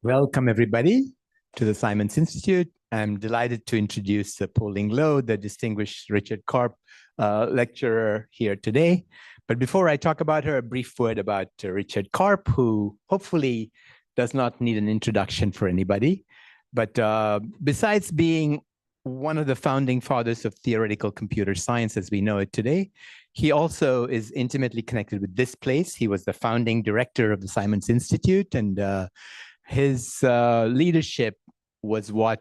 Welcome, everybody, to the Simons Institute. I'm delighted to introduce Po-Ling Loh, the distinguished Richard Karp lecturer here today. But before I talk about her, a brief word about Richard Karp, who hopefully does not need an introduction for anybody. But besides being one of the founding fathers of theoretical computer science as we know it today, he also is intimately connected with this place. He was the founding director of the Simons Institute, and his leadership was what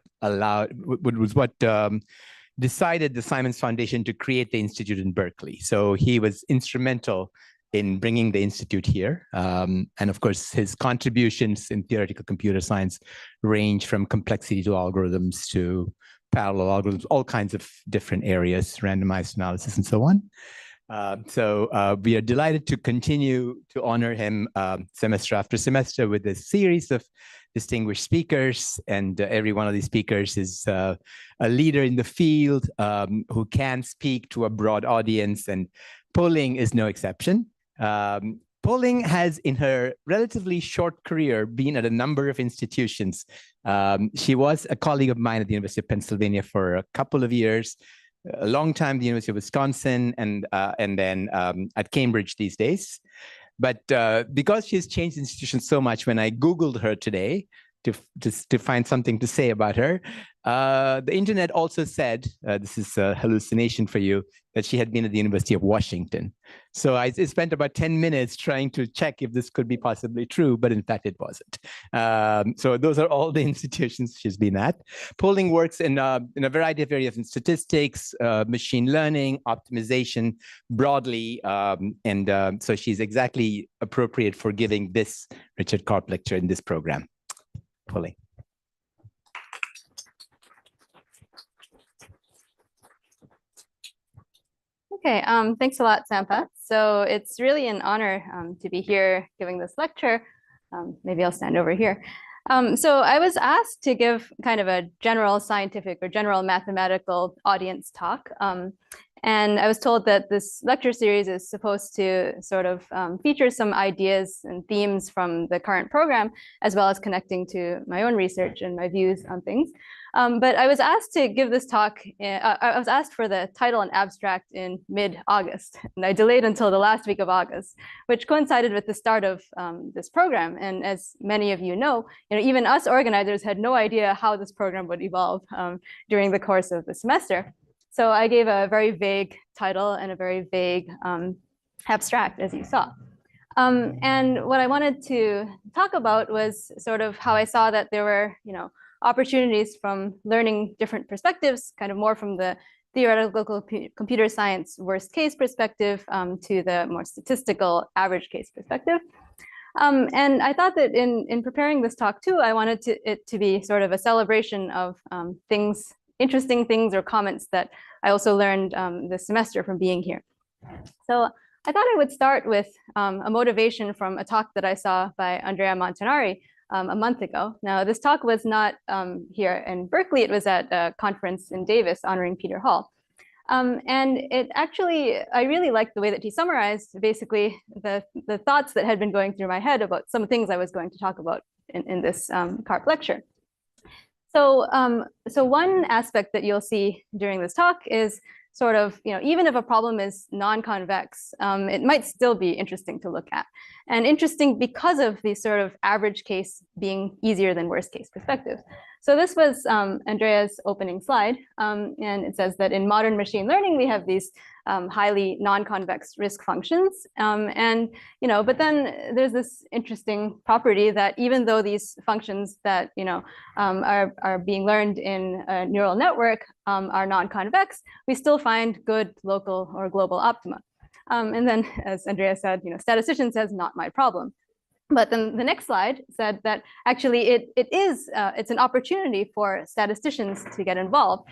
decided the Simons Foundation to create the institute in Berkeley. So he was instrumental in bringing the institute here. And of course, his contributions in theoretical computer science range from complexity to algorithms to parallel algorithms, all kinds of different areas, randomized analysis and so on. So we are delighted to continue to honor him semester after semester with a series of distinguished speakers. And every one of these speakers is a leader in the field who can speak to a broad audience. And Po-Ling is no exception. Po-Ling has, in her relatively short career, been at a number of institutions. She was a colleague of mine at the University of Pennsylvania for a couple of years, a long time at the University of Wisconsin, and then at Cambridge these days. But because she's changed institutions so much, when I Googled her today to find something to say about her, the internet also said, this is a hallucination for you, that she had been at the University of Washington. So I spent about 10 minutes trying to check if this could be possibly true, but in fact it wasn't. So those are all the institutions she's been at. Po-Ling works in a variety of areas in statistics, machine learning, optimization broadly. So she's exactly appropriate for giving this Richard Karp lecture in this program. Po-Ling. Okay, thanks a lot, Sampa. So it's really an honor to be here giving this lecture. Maybe I'll stand over here. So I was asked to give kind of a general scientific or general mathematical audience talk. And I was told that this lecture series is supposed to sort of feature some ideas and themes from the current program, as well as connecting to my own research and my views on things. But I was asked to give this talk, I was asked for the title and abstract in mid-August, and I delayed until the last week of August, which coincided with the start of this program. And as many of you know, even us organizers had no idea how this program would evolve during the course of the semester. So I gave a very vague title and a very vague abstract, as you saw. And what I wanted to talk about was sort of how I saw that there were, opportunities from learning different perspectives, kind of more from the theoretical computer science worst case perspective to the more statistical average case perspective. And I thought that in preparing this talk too, I wanted it to be sort of a celebration of interesting things or comments that I also learned this semester from being here. So I thought I would start with a motivation from a talk that I saw by Andrea Montanari a month ago. Now, this talk was not here in Berkeley. It was at a conference in Davis honoring Peter Hall. And it actually, I really liked the way that he summarized basically the thoughts that had been going through my head about some things I was going to talk about in this Karp lecture. So, so one aspect that you'll see during this talk is sort of, even if a problem is non-convex, it might still be interesting to look at. And interesting because of the sort of average case being easier than worst case perspective. So this was Andrea's opening slide. And it says that in modern machine learning, we have these highly non-convex risk functions. But then there's this interesting property that even though these functions that, are being learned in a neural network are non-convex, we still find good local or global optima. And then, as Andrea said, statistician says, not my problem. But then the next slide said that actually it's an opportunity for statisticians to get involved.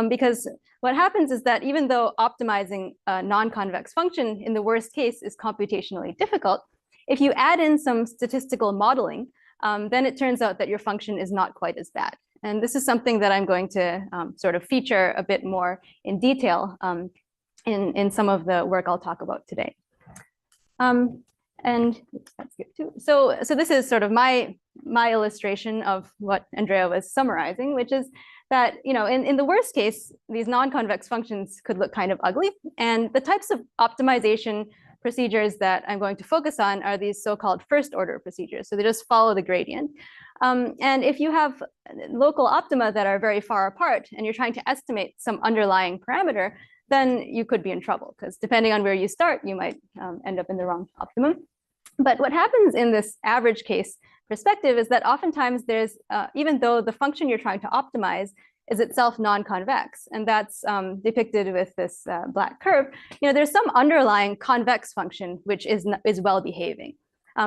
Because what happens is that even though optimizing a non-convex function in the worst case is computationally difficult, if you add in some statistical modeling, then it turns out that your function is not quite as bad. And this is something that I'm going to sort of feature a bit more in detail in some of the work I'll talk about today. And that's good too. So this is sort of my illustration of what Andrea was summarizing, which is that, you know, in the worst case, these non-convex functions could look kind of ugly. And the types of optimization procedures that I'm going to focus on are these so-called first order procedures. So they just follow the gradient. And if you have local optima that are very far apart and you're trying to estimate some underlying parameter, then you could be in trouble, because depending on where you start, you might end up in the wrong optimum. But what happens in this average case perspective is that oftentimes there's, even though the function you're trying to optimize is itself non-convex, and that's depicted with this black curve, you know, there's some underlying convex function which is well behaving.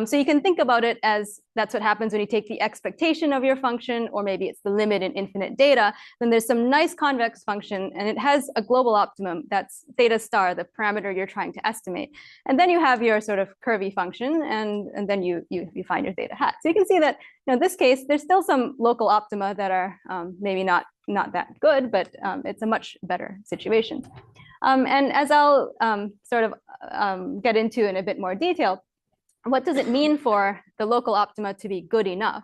So you can think about it as that's what happens when you take the expectation of your function, or maybe it's the limit in infinite data. Then there's some nice convex function, and it has a global optimum that's theta star, the parameter you're trying to estimate. And then you have your sort of curvy function, and then you find your theta hat. So you can see that, you know, in this case, there's still some local optima that are maybe not that good, but it's a much better situation. And as I'll sort of get into in a bit more detail, what does it mean for the local optima to be good enough?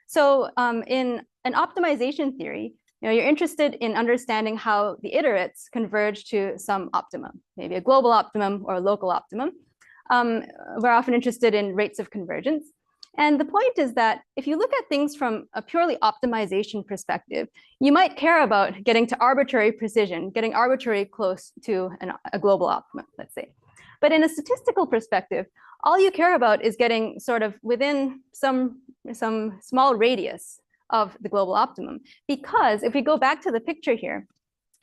So in an optimization theory, you know, you're interested in understanding how the iterates converge to some optimum, maybe a global optimum or a local optimum. We're often interested in rates of convergence. And the point is that if you look at things from a purely optimization perspective, you might care about getting to arbitrary precision, getting arbitrarily close to a global optimum, let's say. But in a statistical perspective, all you care about is getting sort of within some small radius of the global optimum. Because if we go back to the picture here,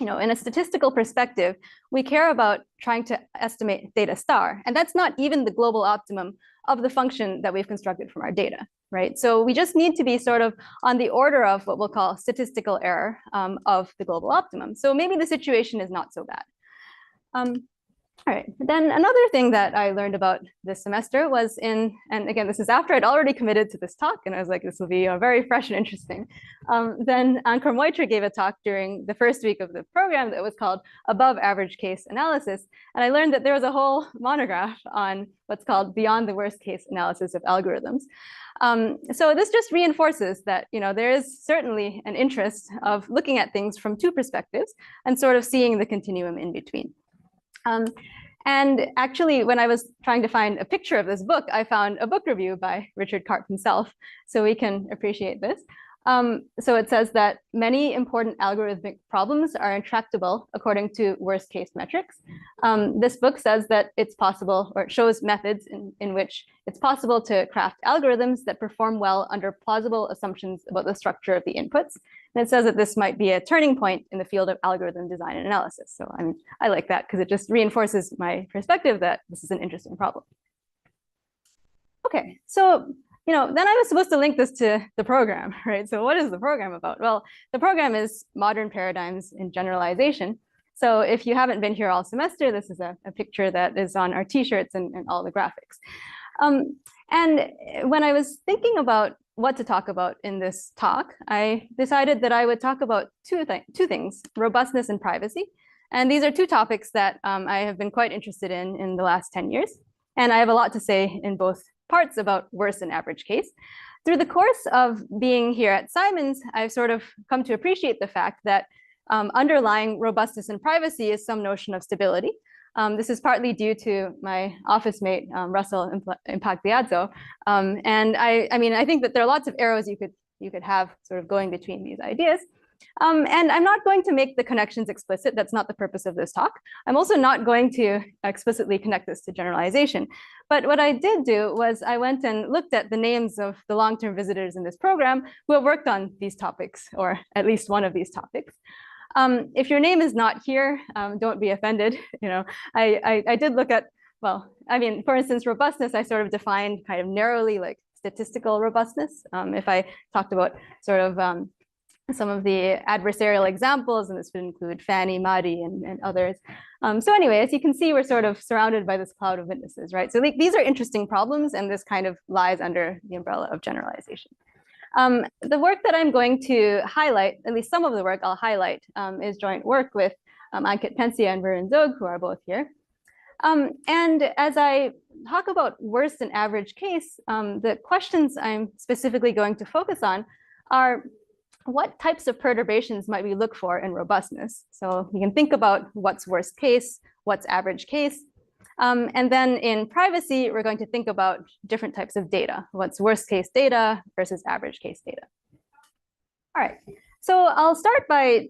you know, in a statistical perspective, we care about trying to estimate theta star. And that's not even the global optimum of the function that we've constructed from our data, right? So we just need to be sort of on the order of what we'll call statistical error of the global optimum. So maybe the situation is not so bad. All right, then another thing that I learned about this semester was and again, this is after I'd already committed to this talk, and I was like, this will be very fresh and interesting. Then Ankur Moitra gave a talk during the first week of the program that was called Above Average Case Analysis. And I learned that there was a whole monograph on what's called Beyond the Worst Case Analysis of Algorithms. So this just reinforces that, you know, there is certainly an interest of looking at things from two perspectives and sort of seeing the continuum in between. And actually, when I was trying to find a picture of this book, I found a book review by Richard Karp himself, so we can appreciate this. So it says that many important algorithmic problems are intractable according to worst case metrics. This book says that it's possible, or it shows methods in which it's possible to craft algorithms that perform well under plausible assumptions about the structure of the inputs. And it says that this might be a turning point in the field of algorithm design and analysis. So I mean, I like that because it just reinforces my perspective that this is an interesting problem. Okay, so you know, then I was supposed to link this to the program, right? So what is the program about? Well, the program is modern paradigms in generalization. So if you haven't been here all semester, this is a picture that is on our t-shirts and all the graphics. And when I was thinking about what to talk about in this talk, I decided that I would talk about two things, robustness and privacy. And these are two topics that I have been quite interested in the last 10 years. And I have a lot to say in both parts about worst and average case. Through the course of being here at Simons, I've sort of come to appreciate the fact that underlying robustness and privacy is some notion of stability. This is partly due to my office mate, Russell Impagliazzo. And I mean, I think that there are lots of arrows you could have sort of going between these ideas. And I'm not going to make the connections explicit. That's not the purpose of this talk. I'm also not going to explicitly connect this to generalization. But what I did do was I went and looked at the names of the long-term visitors in this program who have worked on these topics, or at least one of these topics. If your name is not here, don't be offended. You know, I did look at, well, I mean, for instance, robustness, I sort of defined kind of narrowly like statistical robustness. If I talked about sort of some of the adversarial examples, and this would include Fanny, Madi, and others. So anyway, as you can see, we're sort of surrounded by this cloud of witnesses, right? So these are interesting problems, and this kind of lies under the umbrella of generalization. The work that I'm going to highlight, at least some of the work I'll highlight, is joint work with Ankit Pensia and Varun Zog, who are both here. And as I talk about worst and average case, the questions I'm specifically going to focus on are what types of perturbations might we look for in robustness? So you can think about what's worst case, what's average case. And then in privacy, we're going to think about different types of data. What's worst case data versus average case data. All right, so I'll start by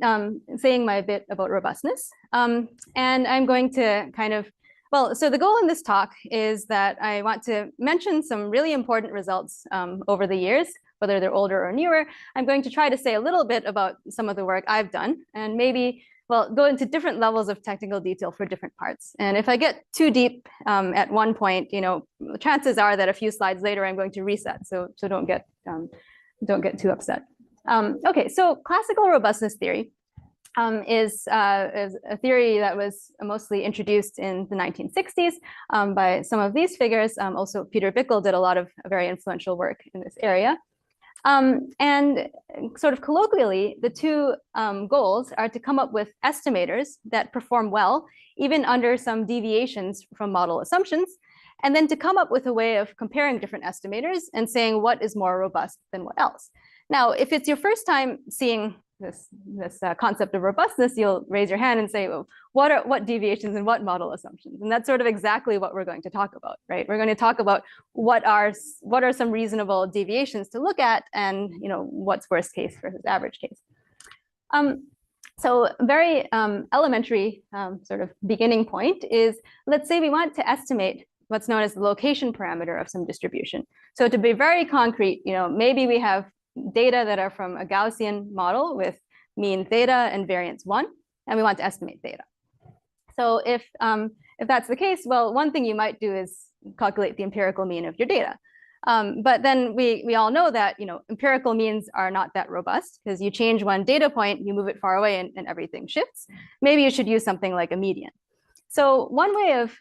saying my bit about robustness. And I'm going to kind of, well, so the goal in this talk is that I want to mention some really important results over the years, whether they're older or newer. I'm going to try to say a little bit about some of the work I've done and maybe, well, go into different levels of technical detail for different parts. And if I get too deep at one point, you know, chances are that a few slides later I'm going to reset. So don't get too upset. Okay, so classical robustness theory is a theory that was mostly introduced in the 1960s by some of these figures. Also, Peter Bickel did a lot of very influential work in this area. And sort of colloquially, the two goals are to come up with estimators that perform well, even under some deviations from model assumptions, and then to come up with a way of comparing different estimators and saying what is more robust than what else. Now, if it's your first time seeing this concept of robustness, you'll raise your hand and say, well, what deviations and what model assumptions? And that's sort of exactly what we're going to talk about, right? We're going to talk about what are some reasonable deviations to look at, and what's worst case versus average case. So very elementary sort of beginning point is, let's say we want to estimate what's known as the location parameter of some distribution. So to be very concrete, maybe we have data that are from a Gaussian model with mean theta and variance 1, and we want to estimate theta. So if that's the case, well, one thing you might do is calculate the empirical mean of your data. But then we all know that empirical means are not that robust, because you change one data point, you move it far away, and everything shifts. Maybe you should use something like a median. So one way of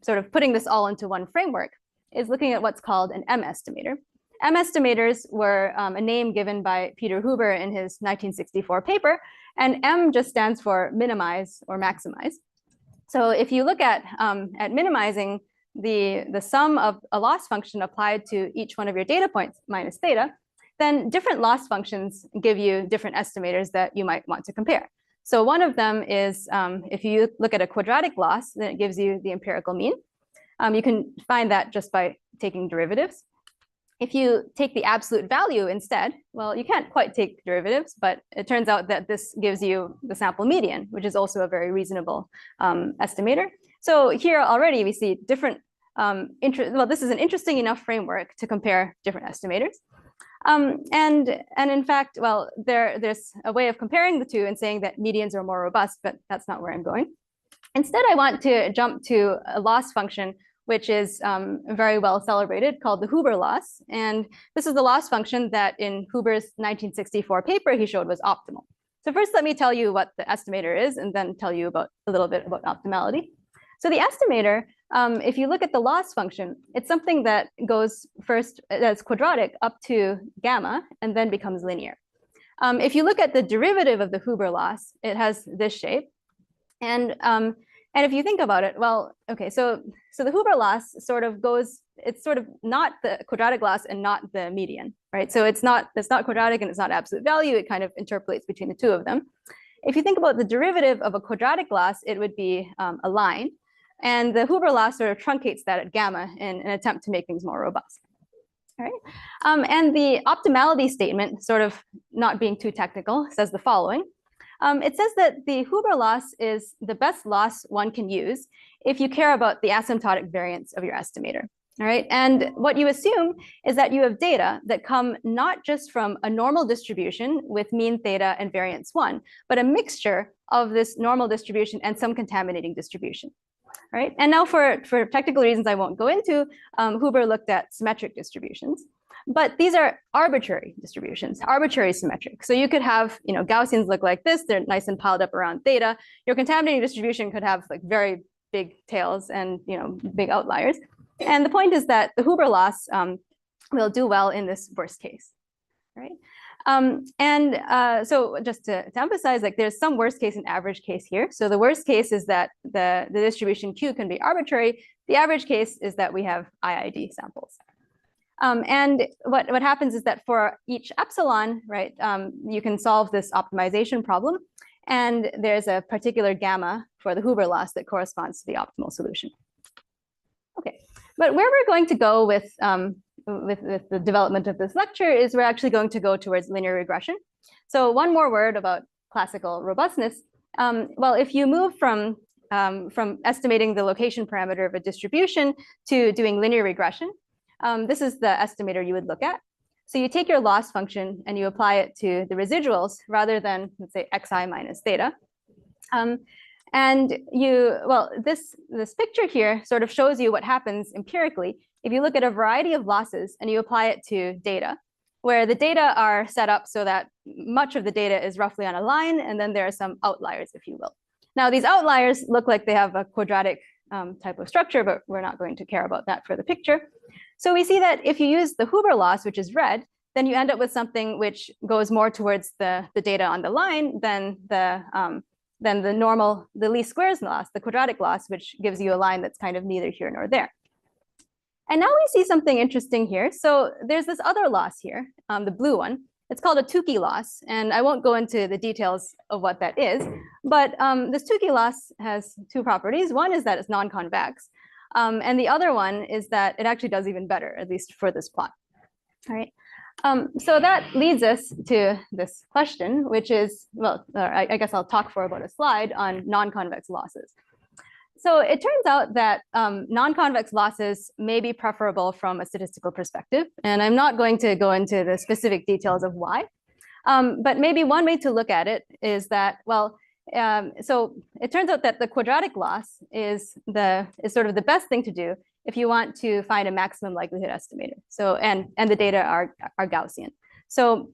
sort of putting this all into one framework is looking at what's called an M estimator. M estimators were a name given by Peter Huber in his 1964 paper, and M just stands for minimize or maximize. So if you look at minimizing the sum of a loss function applied to each one of your data points minus theta, then different loss functions give you different estimators that you might want to compare. So one of them is if you look at a quadratic loss, then it gives you the empirical mean. You can find that just by taking derivatives. If you take the absolute value instead, well, you can't quite take derivatives, but it turns out that this gives you the sample median, which is also a very reasonable estimator. So here already we see different, well, this is an interesting enough framework to compare different estimators. And in fact, well, there's a way of comparing the two and saying that medians are more robust, but that's not where I'm going. Instead, I want to jump to a loss function which is very well celebrated, called the Huber loss. And this is the loss function that in Huber's 1964 paper he showed was optimal. So first, let me tell you what the estimator is, and then tell you about a little bit about optimality. So the estimator, if you look at the loss function, it's something that goes first as quadratic up to gamma and then becomes linear. If you look at the derivative of the Huber loss, it has this shape. And if you think about it, well, okay, so the Huber loss sort of goes, it's sort of not the quadratic loss and not the median, right? So it's not quadratic and it's not absolute value. It kind of interpolates between the two of them. If you think about the derivative of a quadratic loss, it would be a line. And the Huber loss sort of truncates that at gamma in an attempt to make things more robust. All right. And the optimality statement, sort of not being too technical, says the following. It says that the Huber loss is the best loss one can use if you care about the asymptotic variance of your estimator. All right. And what you assume is that you have data that come not just from a normal distribution with mean theta and variance 1, but a mixture of this normal distribution and some contaminating distribution. All right. And now for technical reasons I won't go into, Huber looked at symmetric distributions. But these are arbitrary distributions, arbitrary symmetric. So you could have, Gaussians look like this. They're nice and piled up around theta. Your contaminating distribution could have like very big tails and, big outliers. And the point is that the Huber loss will do well in this worst case, right? So just to emphasize, like there's some worst case and average case here. So the worst case is that the distribution Q can be arbitrary. The average case is that we have i.i.d. samples. And what happens is that for each epsilon, right, you can solve this optimization problem. And there's a particular gamma for the Huber loss that corresponds to the optimal solution. Okay, but where we're going to go with the development of this lecture is we're actually going to go towards linear regression. So one more word about classical robustness. Well, if you move from estimating the location parameter of a distribution to doing linear regression, this is the estimator you would look at. So you take your loss function and you apply it to the residuals rather than, let's say, xi minus theta. This picture here sort of shows you what happens empirically if you look at a variety of losses and you apply it to data, where the data are set up so that much of the data is roughly on a line, and then there are some outliers, if you will. Now, these outliers look like they have a quadratic type of structure, but we're not going to care about that for the picture. So we see that if you use the Huber loss, which is red, then you end up with something which goes more towards the data on the line than the normal, the least squares loss, the quadratic loss, which gives you a line that's kind of neither here nor there. And now we see something interesting here. So there's this other loss here, the blue one. It's called a Tukey loss, and I won't go into the details of what that is, but this Tukey loss has two properties. One is that it's non-convex, and the other one is that it actually does even better, at least for this plot. All right. So that leads us to this question, which is, well, I guess I'll talk for about a slide on non-convex losses. So it turns out that non-convex losses may be preferable from a statistical perspective, and I'm not going to go into the specific details of why, but maybe one way to look at it is that, well, so it turns out that the quadratic loss is sort of the best thing to do if you want to find a maximum likelihood estimator. So and the data are Gaussian. So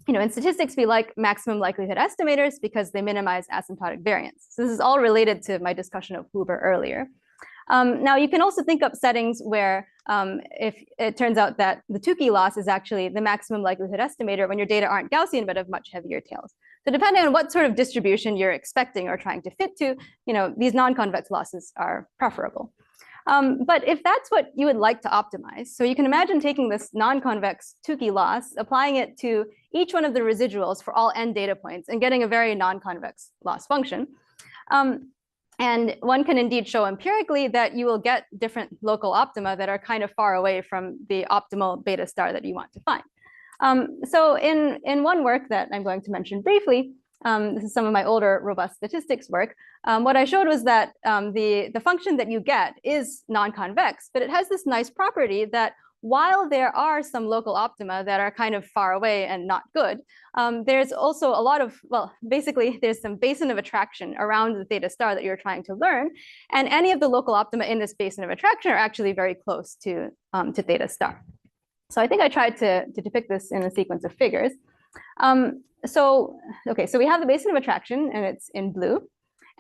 in statistics, we like maximum likelihood estimators because they minimize asymptotic variance. So this is all related to my discussion of Huber earlier. Now, you can also think up settings where if it turns out that the Tukey loss is actually the maximum likelihood estimator when your data aren't Gaussian but have much heavier tails. So depending on what sort of distribution you're expecting or trying to fit to, these non-convex losses are preferable. But if that's what you would like to optimize, so you can imagine taking this non-convex Tukey loss, applying it to each one of the residuals for all n data points and getting a very non-convex loss function. And one can indeed show empirically that you will get different local optima that are kind of far away from the optimal beta star that you want to find. So in one work that I'm going to mention briefly, this is some of my older robust statistics work. What I showed was that the function that you get is non-convex, but it has this nice property that while there are some local optima that are kind of far away and not good, there's also a lot of, well, basically there's some basin of attraction around the theta star that you're trying to learn. And any of the local optima in this basin of attraction are actually very close to theta star. So I think I tried to depict this in a sequence of figures. So we have the basin of attraction and it's in blue.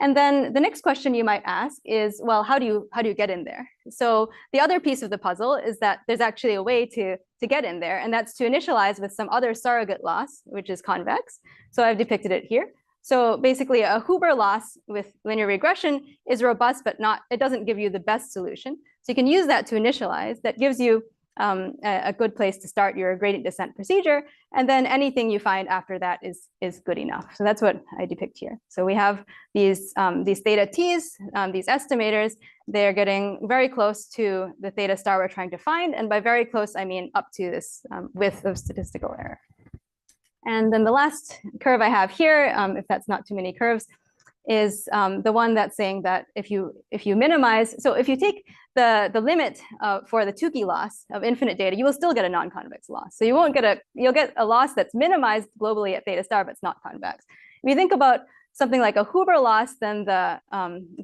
And then the next question you might ask is, well, how do you get in there? So the other piece of the puzzle is that there's actually a way to get in there, and that's to initialize with some other surrogate loss, which is convex. So I've depicted it here. So basically a Huber loss with linear regression is robust, but it doesn't give you the best solution. So you can use that to initialize. That gives you a good place to start your gradient descent procedure, and then anything you find after that is good enough. So that's what I depict here. So we have these theta t's, these estimators. They're getting very close to the theta star we're trying to find, and by very close I mean up to this width of statistical error. And then the last curve I have here, if that's not too many curves, is the one that's saying that if you minimize, so if you take the limit for the Tukey loss of infinite data, you will still get a non-convex loss. So you'll get a loss that's minimized globally at theta star, but it's not convex. If you think about something like a Huber loss, then the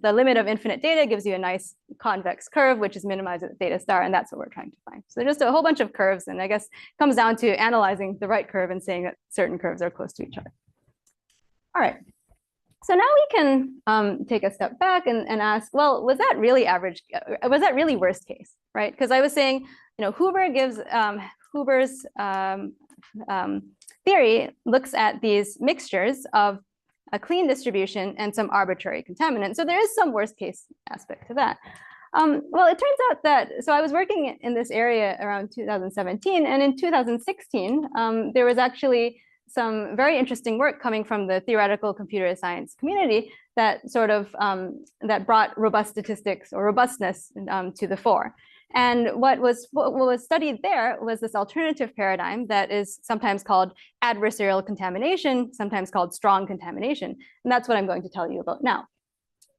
limit of infinite data gives you a nice convex curve, which is minimized at theta star, and that's what we're trying to find. So just a whole bunch of curves, and I guess it comes down to analyzing the right curve and saying that certain curves are close to each other. All right. So now we can take a step back and ask, well, was that really average? Was that really worst case, right? Because I was saying, Huber gives Huber's theory looks at these mixtures of a clean distribution and some arbitrary contaminant. So there is some worst case aspect to that. Well, it turns out that, so I was working in this area around 2017, and in 2016, there was actually some very interesting work coming from the theoretical computer science community that sort of that brought robust statistics or robustness to the fore. And what was studied there was this alternative paradigm that is sometimes called adversarial contamination, sometimes called strong contamination. And that's what I'm going to tell you about now.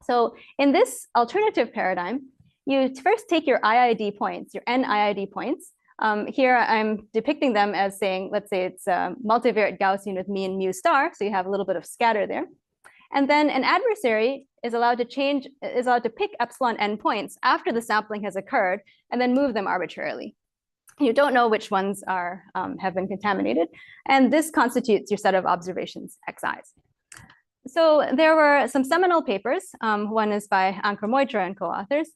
So in this alternative paradigm, you first take your i.i.d points, your n-i.i.d points. Here I'm depicting them as saying, let's say it's a multivariate Gaussian with mean mu star, so you have a little bit of scatter there. And then an adversary is allowed to pick epsilon n points after the sampling has occurred and then move them arbitrarily. You don't know which ones are have been contaminated, and this constitutes your set of observations xi's. So there were some seminal papers. One is by Ankar Moitra and co-authors,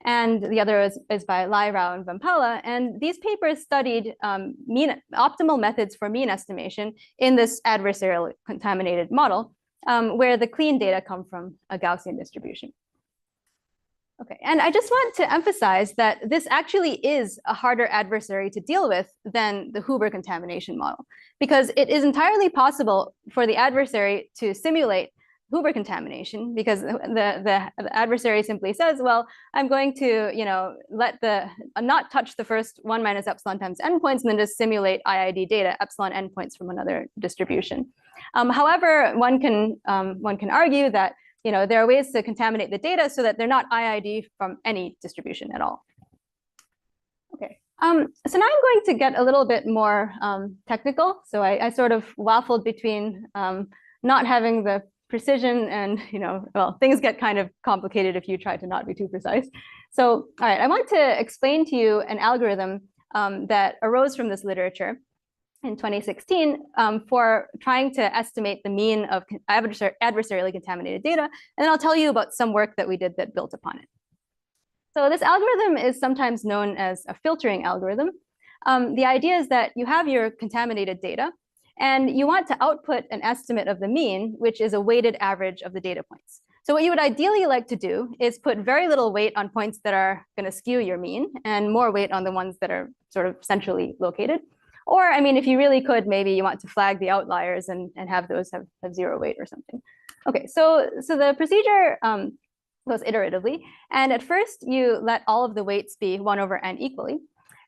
and the other is by Lai, Rao, and Vampala. And these papers studied optimal methods for mean estimation in this adversarial contaminated model, where the clean data come from a Gaussian distribution. Okay, and I just want to emphasize that this actually is a harder adversary to deal with than the Huber contamination model, because it is entirely possible for the adversary to simulate Huber contamination, because the adversary simply says, well, I'm going to not touch the first 1 minus epsilon times n points and then just simulate i.i.d data, epsilon n points from another distribution. However, one can argue that there are ways to contaminate the data so that they're not i.i.d from any distribution at all. Okay, so now I'm going to get a little bit more technical. So I sort of waffled between not having the precision and, well, things get kind of complicated if you try to not be too precise. So, all right, I want to explain to you an algorithm that arose from this literature in 2016 for trying to estimate the mean of adversarially contaminated data. And then I'll tell you about some work that we did that built upon it. So this algorithm is sometimes known as a filtering algorithm. The idea is that you have your contaminated data, and you want to output an estimate of the mean, which is a weighted average of the data points. So what you would ideally like to do is put very little weight on points that are going to skew your mean and more weight on the ones that are sort of centrally located. Or, I mean, if you really could, maybe you want to flag the outliers and have those have zero weight or something. Okay, so the procedure goes iteratively. And at first, you let all of the weights be 1 over n equally.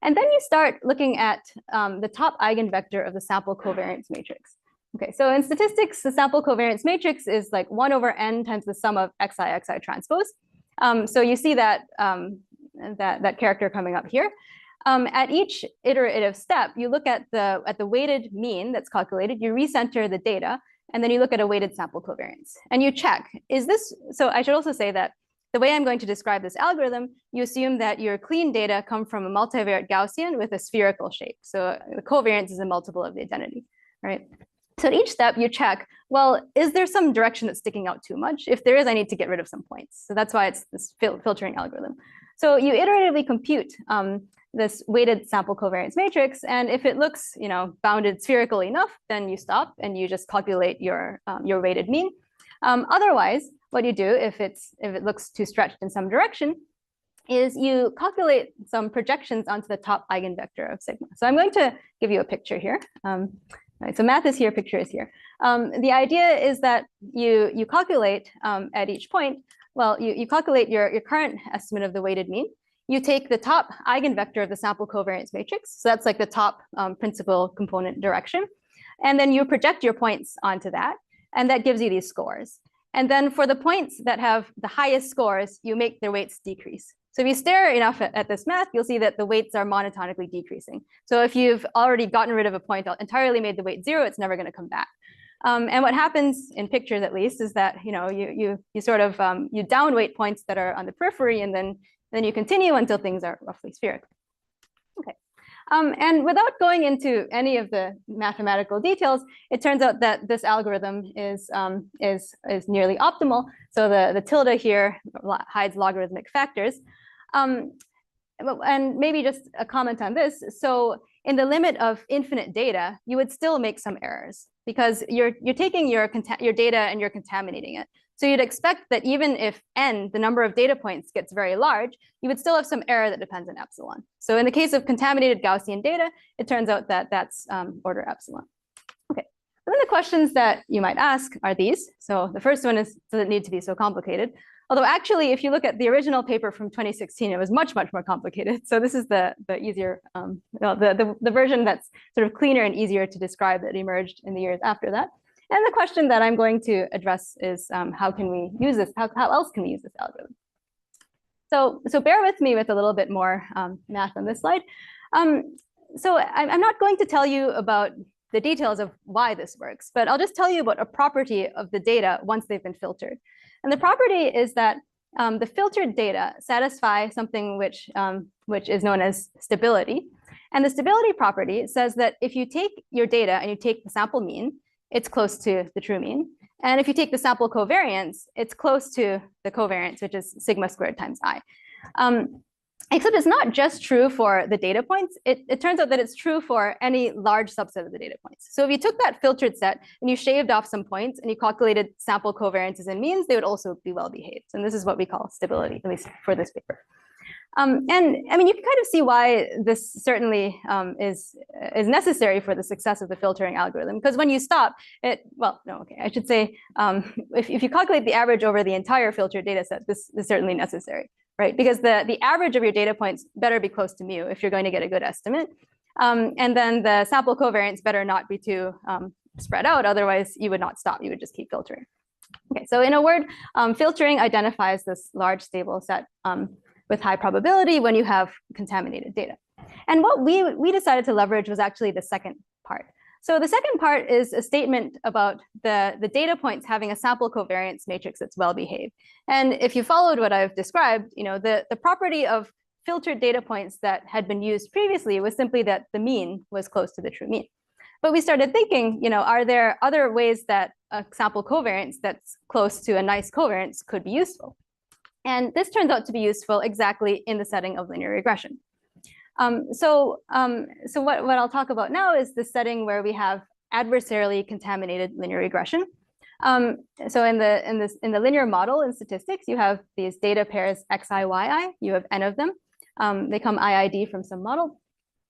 And then you start looking at the top eigenvector of the sample covariance matrix. Okay, so in statistics, the sample covariance matrix is like 1 over n times the sum of xi transpose. So you see that, that character coming up here. At each iterative step, you look at the weighted mean that's calculated, you recenter the data, and then you look at a weighted sample covariance. And you check, is this, so I should also say that the way I'm going to describe this algorithm, you assume that your clean data come from a multivariate Gaussian with a spherical shape. So the covariance is a multiple of the identity, right? So at each step, you check, well, is there some direction that's sticking out too much? If there is, I need to get rid of some points. So that's why it's this filtering algorithm. So you iteratively compute this weighted sample covariance matrix, and if it looks, bounded spherical enough, then you stop and you just calculate your weighted mean. Otherwise, what you do if it looks too stretched in some direction is you calculate some projections onto the top eigenvector of sigma. So I'm going to give you a picture here. Right, so math is here, picture is here. The idea is that you calculate at each point, well, you calculate your current estimate of the weighted mean. You take the top eigenvector of the sample covariance matrix. So that's like the top principal component direction. And then you project your points onto that. And that gives you these scores. And then for the points that have the highest scores, you make their weights decrease. So if you stare enough at this math, you'll see that the weights are monotonically decreasing. So if you've already gotten rid of a point, entirely made the weight 0, it's never going to come back. And what happens in pictures, at least, is that you sort of you downweight points that are on the periphery, and then you continue until things are roughly spherical. Okay. And without going into any of the mathematical details, it turns out that this algorithm is nearly optimal. So the tilde here hides logarithmic factors. And maybe just a comment on this. So in the limit of infinite data, you would still make some errors because you're taking your data and you're contaminating it. So you'd expect that even if n, the number of data points, gets very large, you would still have some error that depends on epsilon. So in the case of contaminated Gaussian data, it turns out that that's order epsilon. Okay, so then the questions that you might ask are these. So the first one is, does it need to be so complicated? Although actually, if you look at the original paper from 2016, it was much, much more complicated. So this is the easier, the version that's sort of cleaner and easier to describe that emerged in the years after that. And the question that I'm going to address is how can we use this? How else can we use this algorithm? So bear with me with a little bit more math on this slide. So I'm not going to tell you about the details of why this works, but I'll just tell you about a property of the data once they've been filtered. And the property is that the filtered data satisfy something which is known as stability. And the stability property says that if you take your data and you take the sample mean, it's close to the true mean. And if you take the sample covariance, it's close to the covariance, which is sigma squared times I. Except it's not just true for the data points. It turns out that it's true for any large subset of the data points. So if you took that filtered set and you shaved off some points and you calculated sample covariances and means, they would also be well behaved. And this is what we call stability, at least for this paper. And I mean, you can kind of see why this certainly is necessary for the success of the filtering algorithm. Because when you stop it, well, no, okay, I should say, if you calculate the average over the entire filtered data set, this is certainly necessary, right? Because the average of your data points better be close to mu if you're going to get a good estimate. And then the sample covariance better not be too spread out, otherwise you would not stop, you would just keep filtering. Okay, so in a word, filtering identifies this large stable set with high probability when you have contaminated data. And what we decided to leverage was actually the second part. So the second part is a statement about the data points having a sample covariance matrix that's well behaved. And if you followed what I've described, the property of filtered data points that had been used previously was simply that the mean was close to the true mean. But we started thinking, are there other ways that a sample covariance that's close to a nice covariance could be useful? And this turns out to be useful exactly in the setting of linear regression. So what I'll talk about now is the setting where we have adversarially contaminated linear regression. So in the linear model in statistics, you have these data pairs xi, yi. You have n of them. They come i.i.d from some model.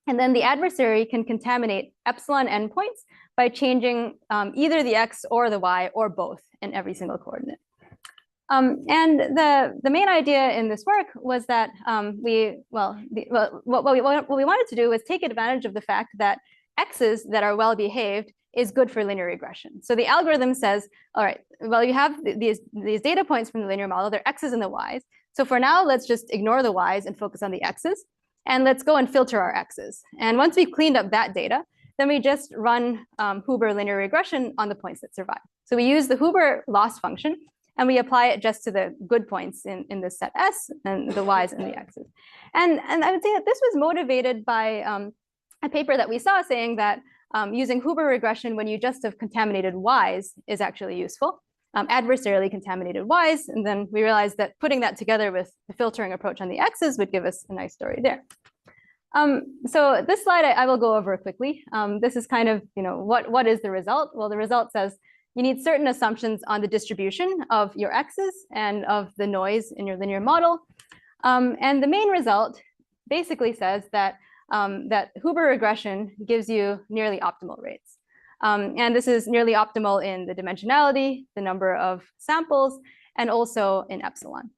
And then the adversary can contaminate epsilon n points by changing either the x or the y or both in every single coordinate. And the main idea in this work was that what we wanted to do was take advantage of the fact that x's that are well behaved is good for linear regression. So the algorithm says, all right, well, you have these data points from the linear model, they're x's and the y's. So for now, let's just ignore the y's and focus on the x's. And let's go and filter our x's. And once we've cleaned up that data, then we just run Huber linear regression on the points that survive. So we use the Huber loss function, and we apply it just to the good points in this set S and the Y's and the X's. And I would say that this was motivated by a paper that we saw saying that using Huber regression when you just have contaminated Y's is actually useful, adversarially contaminated Y's. And then we realized that putting that together with the filtering approach on the X's would give us a nice story there. So this slide I will go over quickly. This is kind of, what is the result? Well, the result says, you need certain assumptions on the distribution of your x's and of the noise in your linear model. And the main result basically says that, that Huber regression gives you nearly optimal rates. And this is nearly optimal in the dimensionality, the number of samples, and also in epsilon.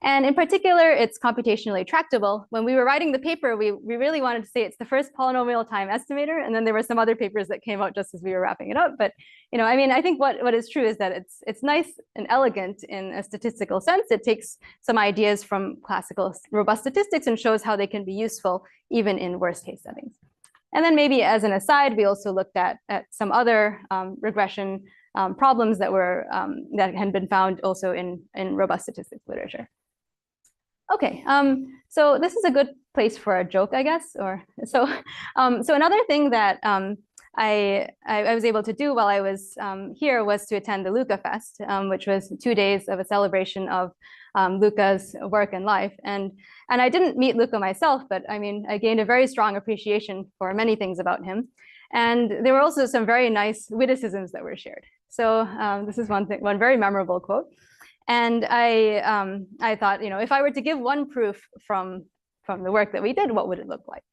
And in particular, it's computationally tractable. When we were writing the paper, we really wanted to say it's the first polynomial time estimator. And then there were some other papers that came out just as we were wrapping it up. But I mean, I think what is true is that it's nice and elegant in a statistical sense. It takes some ideas from classical robust statistics and shows how they can be useful even in worst case settings. And then maybe as an aside, we also looked at some other regression problems that that had been found also in robust statistics literature. Okay, so this is a good place for a joke, I guess. So another thing that I was able to do while I was here was to attend the Luca Fest, which was 2 days of a celebration of Luca's work and life. And I didn't meet Luca myself, but I mean, I gained a very strong appreciation for many things about him. And there were also some very nice witticisms that were shared. So this is one very memorable quote. And I thought, if I were to give one proof from the work that we did, what would it look like?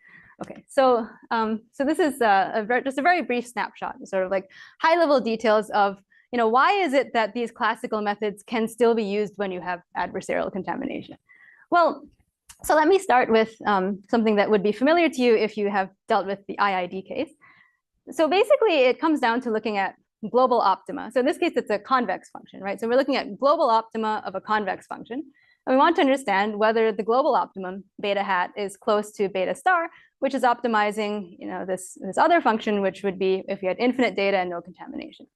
Okay, so this is just a very brief snapshot, sort of like high-level details of, why is it that these classical methods can still be used when you have adversarial contamination? Well, so let me start with something that would be familiar to you if you have dealt with the i.i.d. case. So basically, it comes down to looking at global optima. So in this case, it's a convex function, right? So we're looking at global optima of a convex function. And we want to understand whether the global optimum, beta hat, is close to beta star, which is optimizing this other function, which would be if you had infinite data and no contamination,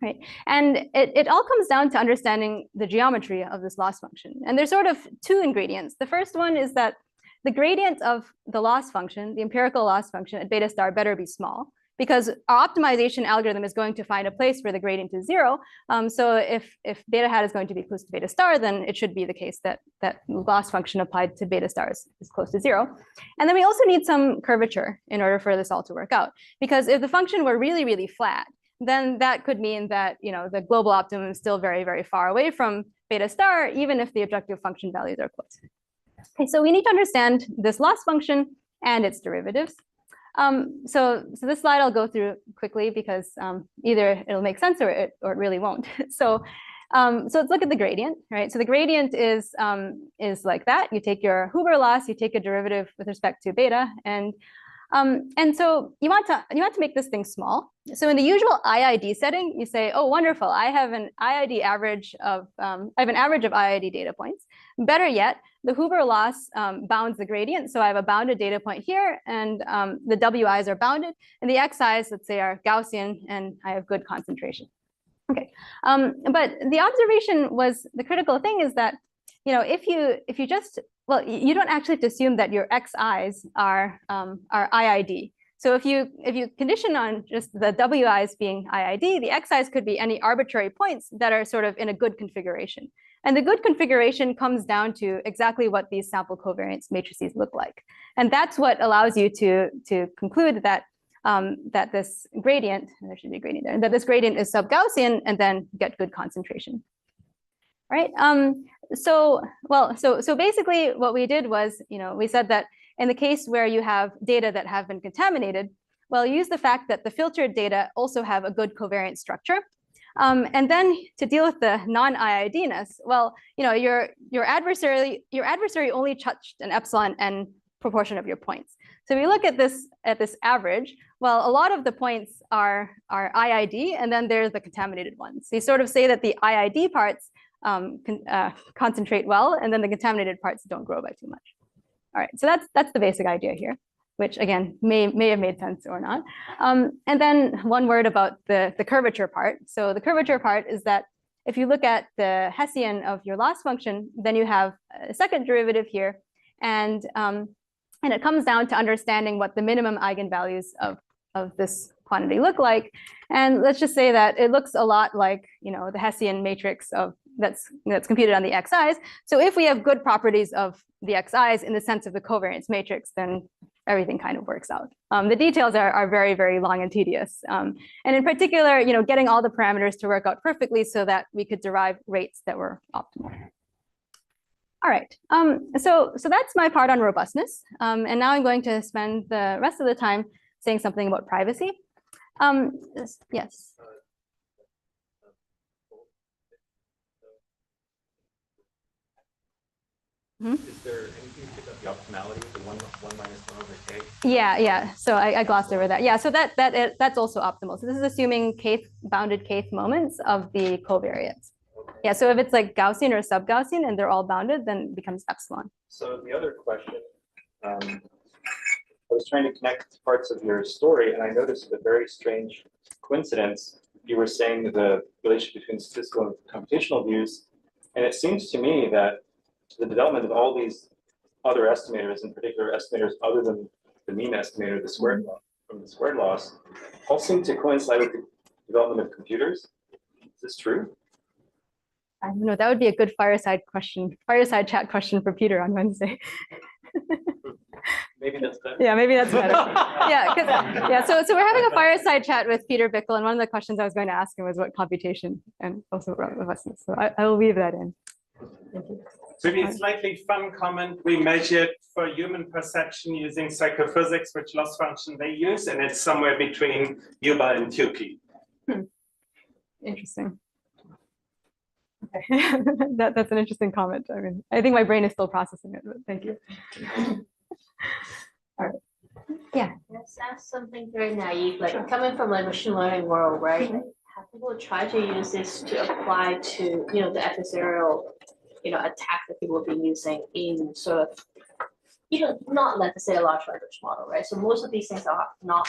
right? And it all comes down to understanding the geometry of this loss function. And there's sort of two ingredients. The first one is that the gradient of the loss function, the empirical loss function at beta star, better be small, because our optimization algorithm is going to find a place where the gradient is 0. So if beta hat is going to be close to beta star, then it should be the case that loss function applied to beta stars is close to 0. And then we also need some curvature in order for this all to work out. Because if the function were really, really flat, then that could mean that the global optimum is still very, very far away from beta star, even if the objective function values are close. Okay, so we need to understand this loss function and its derivatives. So this slide I'll go through quickly because either it'll make sense or it really won't. So let's look at the gradient, right? So the gradient is like that. You take your Huber loss, you take a derivative with respect to beta, and so you want to make this thing small. So in the usual i.i.d. setting, you say, oh, wonderful, I have an i.i.d. average of i.i.d. data points. Better yet, the Huber loss bounds the gradient. So I have a bounded data point here, and the wi's are bounded, and the xi's, let's say, are Gaussian, and I have good concentration. Okay, but the observation was, the critical thing is that if you just, well, you don't actually have to assume that your xi's are i.i.d. So if you condition on just the wi's being i.i.d., the xi's could be any arbitrary points that are sort of in a good configuration. And the good configuration comes down to exactly what these sample covariance matrices look like. And that's what allows you to conclude that that this gradient, there should be a gradient there, that this gradient is sub-Gaussian and then get good concentration. Right. So basically what we did was, we said that in the case where you have data that have been contaminated, well, use the fact that the filtered data also have a good covariance structure. And then to deal with the non-i.i.d.ness, well, your adversary only touched an epsilon n proportion of your points. So if you look at this average, well, a lot of the points are i.i.d. and then there's the contaminated ones. So you sort of say that the i.i.d. parts concentrate well, and then the contaminated parts don't grow by too much. All right, so that's the basic idea here, which again may have made sense or not. And then one word about the curvature part. So the curvature part is that if you look at the Hessian of your loss function, then you have a second derivative here, and it comes down to understanding what the minimum eigenvalues of this quantity look like. And let's just say that it looks a lot like the Hessian matrix of that's computed on the xi's. So if we have good properties of the xi's in the sense of the covariance matrix, then everything kind of works out. The details are very, very long and tedious. And in particular, getting all the parameters to work out perfectly so that we could derive rates that were optimal. All right, so that's my part on robustness. And now I'm going to spend the rest of the time saying something about privacy. Yes. Is there anything to pick up the optimality of the 1 minus 1 over k? Yeah. So I glossed over that. Yeah, so that's also optimal. So this is assuming bounded kth moments of the covariance. Okay. Yeah, so if it's like Gaussian or sub-Gaussian and they're all bounded, then it becomes epsilon. So the other question, I was trying to connect parts of your story, and I noticed a very strange coincidence. You were saying the relationship between statistical and computational views, and it seems to me that the development of all these other estimators, in particular estimators other than the mean estimator, the squared law, from the squared laws, all seem to coincide with the development of computers. Is this true? I don't know. That would be a good fireside chat question for Peter on Wednesday. Maybe that's better. Yeah, maybe that's better. So we're having a fireside chat with Peter Bickle, and one of the questions I was going to ask him was what computation and also robustness. So I will weave that in. Thank you. Maybe a slightly fun comment. We measured for human perception using psychophysics, which loss function they use, and it's somewhere between Yuba and Tukey. Interesting. Okay. That's an interesting comment. I mean, I think my brain is still processing it, but thank you. All right. Yeah. Let's ask something very naive, like coming from like machine learning world, right? Have people try to use this to apply to, the adversarial, attack that people have been using in sort of, not let's say a large language model, right? So most of these things are not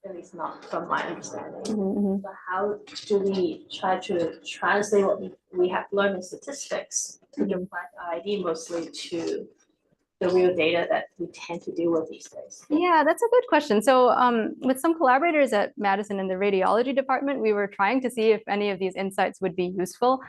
at least not from my understanding. So how do we try to translate what we have learned in statistics to apply to i.i.d. mostly to the real data that we tend to deal with these days? Yeah, that's a good question. So with some collaborators at Madison in the radiology department, we were trying to see if any of these insights would be useful.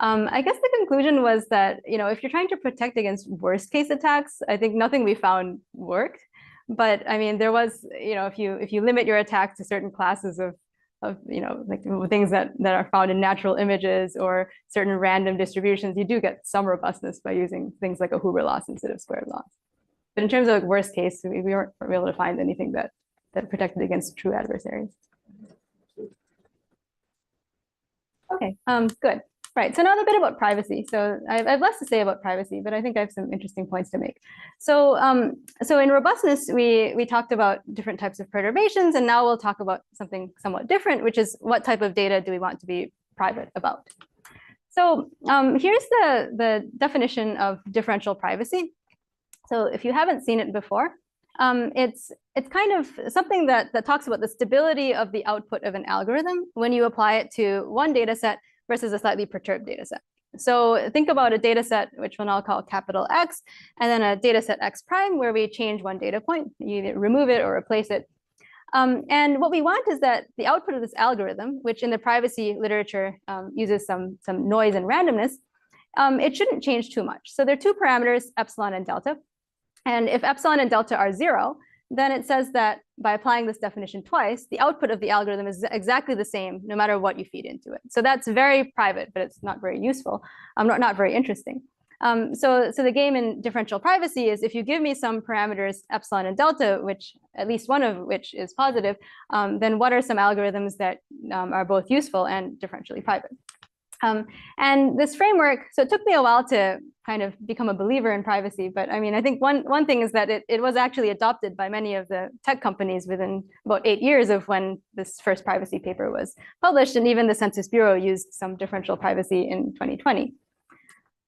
I guess the conclusion was that, if you're trying to protect against worst case attacks, I think nothing we found worked. But I mean, there was, if you limit your attacks to certain classes of like things that are found in natural images or certain random distributions, you do get some robustness by using things like a Huber loss instead of squared loss. But in terms of like worst case, we weren't able to find anything that protected against true adversaries. Okay, good. Right, so now a bit about privacy. So I have less to say about privacy, but I think I have some interesting points to make. So, so in robustness, we talked about different types of perturbations, and now we'll talk about something somewhat different, which is what type of data do we want to be private about? So here's the definition of differential privacy. So if you haven't seen it before, it's kind of something that talks about the stability of the output of an algorithm when you apply it to one data set versus a slightly perturbed data set. So think about a data set, which we'll now call capital X, and then a data set X prime, where we change one data point, you either remove it or replace it. And what we want is that the output of this algorithm, which in the privacy literature uses some noise and randomness, it shouldn't change too much. So there are two parameters, epsilon and delta. And if epsilon and delta are 0, then it says that by applying this definition twice, the output of the algorithm is exactly the same, no matter what you feed into it. So that's very private, but it's not very useful, not very interesting. So the game in differential privacy is if you give me some parameters, epsilon and delta, which at least one of which is positive, then what are some algorithms that are both useful and differentially private? And this framework, so it took me a while to kind of become a believer in privacy, but I mean, I think one thing is that it was actually adopted by many of the tech companies within about 8 years of when this first privacy paper was published, and even the Census Bureau used some differential privacy in 2020.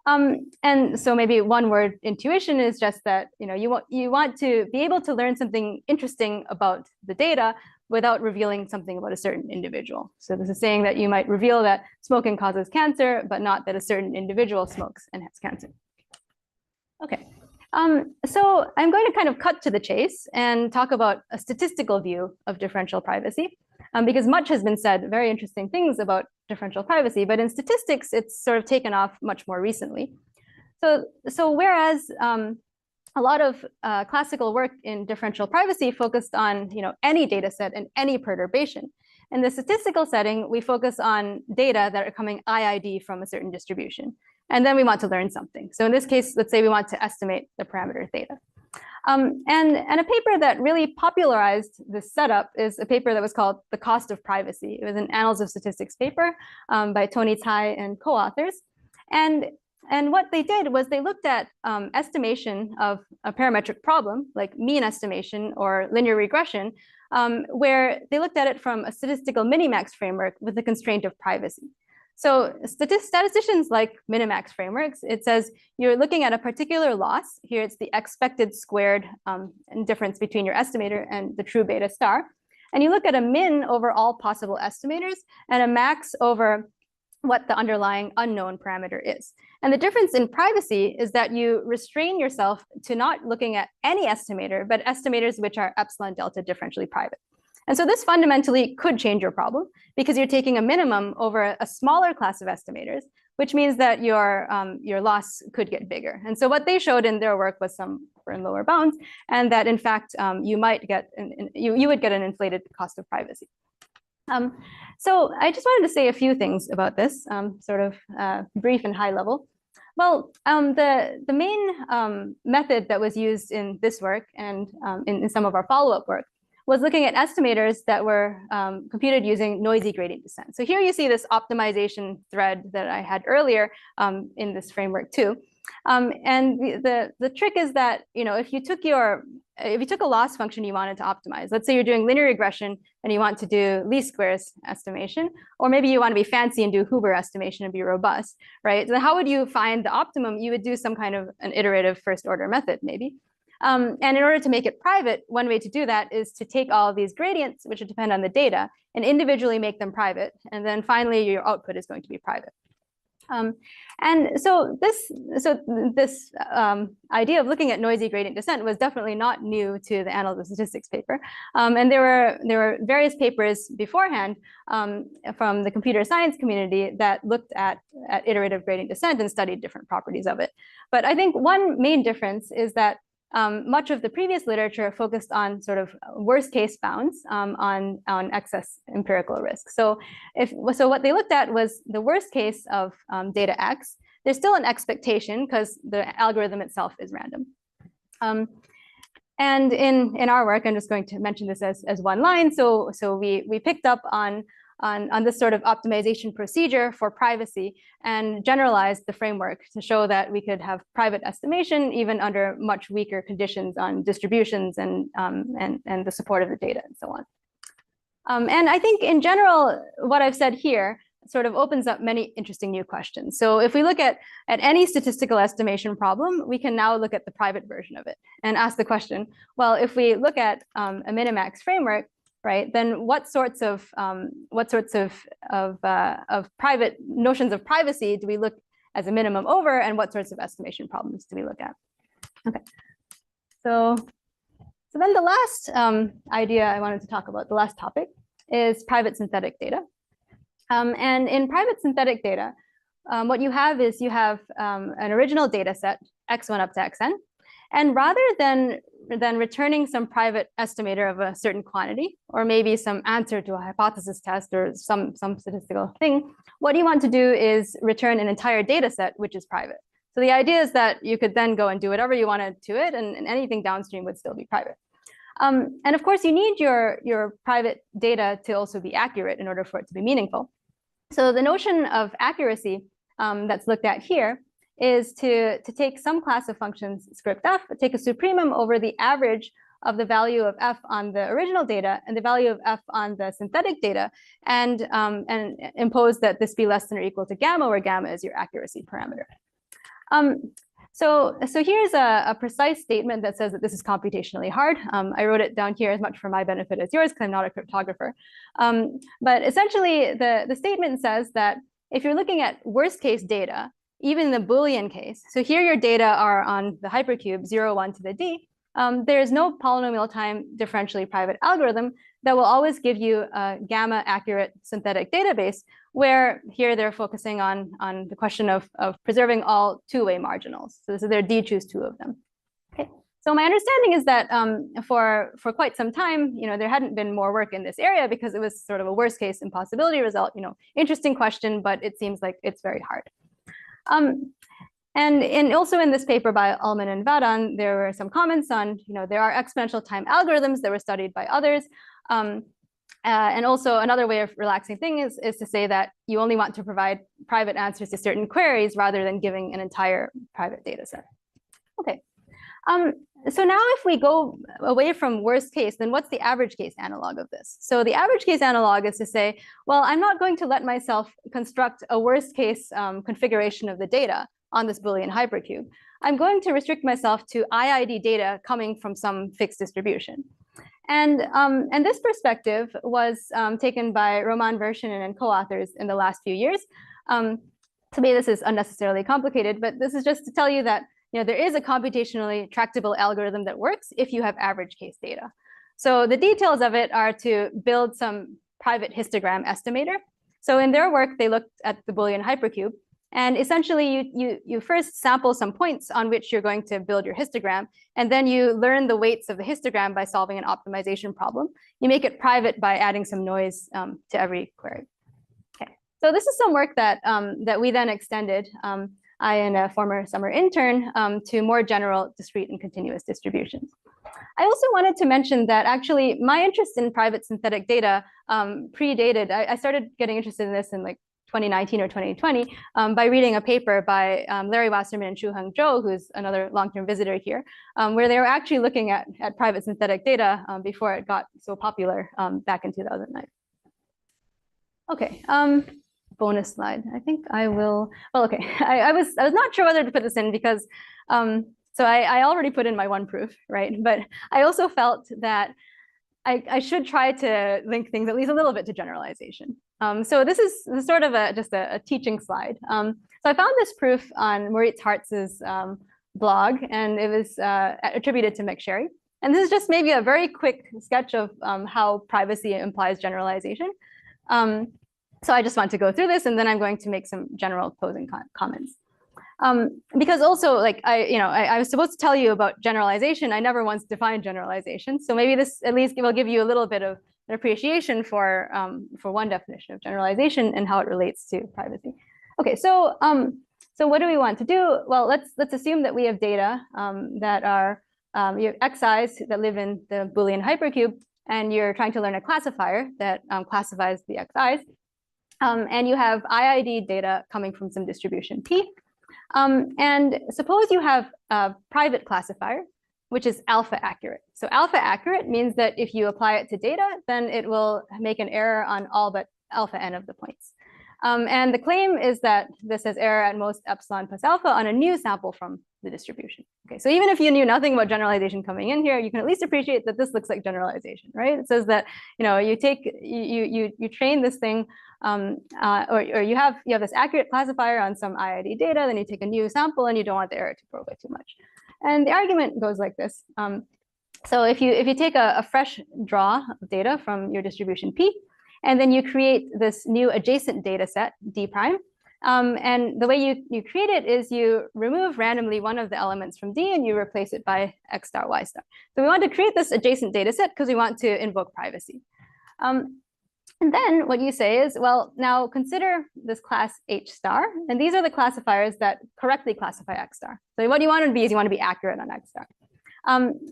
And so maybe one word intuition is just that you want to be able to learn something interesting about the data without revealing something about a certain individual. So this is saying that you might reveal that smoking causes cancer, but not that a certain individual smokes and has cancer. Okay, so I'm going to kind of cut to the chase and talk about a statistical view of differential privacy, because much has been said, very interesting things about differential privacy, but in statistics, it's sort of taken off much more recently. So whereas a lot of classical work in differential privacy focused on any data set and any perturbation. In the statistical setting, we focus on data that are coming i.i.d. from a certain distribution. And then we want to learn something. So in this case, let's say we want to estimate the parameter theta. And a paper that really popularized this setup is a paper that was called The Cost of Privacy. It was an Annals of Statistics paper by Tony Tsai and co-authors. And what they did was they looked at estimation of a parametric problem, like mean estimation or linear regression, where they looked at it from a statistical minimax framework with the constraint of privacy. So statisticians like minimax frameworks. It says you're looking at a particular loss. Here it's the expected squared difference between your estimator and the true beta star. And you look at a min over all possible estimators and a max over what the underlying unknown parameter is. And the difference in privacy is that you restrain yourself to not looking at any estimator, but estimators which are epsilon delta differentially private. And so this fundamentally could change your problem because you're taking a minimum over a smaller class of estimators, which means that your loss could get bigger. And so what they showed in their work was some upper and lower bounds, and that in fact you might get you would get an inflated cost of privacy. So I just wanted to say a few things about this, sort of brief and high level. Well, the main method that was used in this work and in some of our follow-up work was looking at estimators that were computed using noisy gradient descent. So here you see this optimization thread that I had earlier in this framework too. And the trick is that, you know, if you took a loss function you wanted to optimize, let's say you're doing linear regression and you want to do least squares estimation, or maybe you want to be fancy and do Huber estimation and be robust, right? So how would you find the optimum? You would do some kind of an iterative first order method maybe. And in order to make it private, one way to do that is to take all of these gradients, which depend on the data, and individually make them private. And then finally, your output is going to be private. And so this idea of looking at noisy gradient descent was definitely not new to the Annals of Statistics paper. And there were various papers beforehand from the computer science community that looked at iterative gradient descent and studied different properties of it. But I think one main difference is that much of the previous literature focused on sort of worst case bounds on excess empirical risk. So what they looked at was the worst case of data X. There's still an expectation because the algorithm itself is random. And in our work, I'm just going to mention this as one line. So we picked up on this sort of optimization procedure for privacy and generalized the framework to show that we could have private estimation even under much weaker conditions on distributions and the support of the data and so on. And I think in general, what I've said here sort of opens up many interesting new questions. So if we look at any statistical estimation problem, we can now look at the private version of it and ask the question, well, if we look at a minimax framework, right, then what sorts of private notions of privacy do we look as a minimum over, and what sorts of estimation problems do we look at? Okay, so then the last idea I wanted to talk about, the last topic, is private synthetic data. And in private synthetic data, what you have is you have an original data set, x1 up to xn, and rather than returning some private estimator of a certain quantity, or maybe some answer to a hypothesis test or some statistical thing, what you want to do is return an entire data set, which is private. So the idea is that you could then go and do whatever you wanted to it, and anything downstream would still be private. And of course, you need your private data to also be accurate in order for it to be meaningful. So the notion of accuracy that's looked at here is to take some class of functions, script f, take a supremum over the average of the value of f on the original data and the value of f on the synthetic data, and impose that this be less than or equal to gamma, where gamma is your accuracy parameter. So here's a precise statement that says that this is computationally hard. I wrote it down here as much for my benefit as yours, because I'm not a cryptographer. But essentially, the statement says that if you're looking at worst case data, even in the Boolean case, so here your data are on the hypercube 0, 1 to the d, there is no polynomial time differentially private algorithm that will always give you a gamma accurate synthetic database, where here they're focusing on the question of preserving all two-way marginals. So this is their d, choose two of them. Okay. So my understanding is that for quite some time, there hadn't been more work in this area because it was sort of a worst case impossibility result. Interesting question, but it seems like it's very hard. And also in this paper by Ullman and Vadan, there were some comments on, there are exponential time algorithms that were studied by others. And also another way of relaxing things is to say that you only want to provide private answers to certain queries rather than giving an entire private data set. Okay. So now if we go away from worst case, then what's the average case analog of this? So the average case analog is to say, well, I'm not going to let myself construct a worst case configuration of the data on this Boolean hypercube. I'm going to restrict myself to i.i.d. data coming from some fixed distribution. And this perspective was taken by Roman Vershinin and co-authors in the last few years. To me, this is unnecessarily complicated, but this is just to tell you that there is a computationally tractable algorithm that works if you have average case data. So the details of it are to build some private histogram estimator. So in their work, they looked at the Boolean hypercube. And essentially, you first sample some points on which you're going to build your histogram. And then you learn the weights of the histogram by solving an optimization problem. You make it private by adding some noise to every query. Okay, so this is some work that, that we then extended, I and a former summer intern, to more general discrete and continuous distributions. I also wanted to mention that actually my interest in private synthetic data predated. I started getting interested in this in like 2019 or 2020 by reading a paper by Larry Wasserman and Shuheng Zhou, who's another long-term visitor here, where they were actually looking at private synthetic data before it got so popular back in 2009. Okay, bonus slide. I think I will. Well, okay. I was not sure whether to put this in because so I already put in my one proof, right? But I also felt that I should try to link things at least a little bit to generalization. So this is sort of just a teaching slide. So I found this proof on Moritz Hartz's blog, and it was attributed to McSherry. And this is just maybe a very quick sketch of how privacy implies generalization. So I just want to go through this, and then I'm going to make some general closing comments. Because also, like I was supposed to tell you about generalization. I never once defined generalization. So maybe this at least will give you a little bit of an appreciation for one definition of generalization and how it relates to privacy. Okay, so so what do we want to do? Well, let's assume that we have data that are you have xi's that live in the Boolean hypercube, and you're trying to learn a classifier that classifies the xi's, and you have i.i.d. data coming from some distribution P. And suppose you have a private classifier, which is alpha accurate. So alpha accurate means that if you apply it to data, then it will make an error on all but alpha n of the points. And the claim is that this has error at most epsilon plus alpha on a new sample from the distribution. Okay, so even if you knew nothing about generalization coming in here, you can at least appreciate that this looks like generalization, right? It says that you train this thing, or you have this accurate classifier on some i.i.d. data, then you take a new sample and you don't want the error to grow by too much. And the argument goes like this. So if you take a fresh draw of data from your distribution P, and then you create this new adjacent data set, D prime. And the way you create it is you remove randomly one of the elements from D and you replace it by X star, Y star. So we want to create this adjacent data set because we want to invoke privacy. And then what you say is, well, now consider this class H star. And these are the classifiers that correctly classify X star. So what you want to be is you want to be accurate on X star.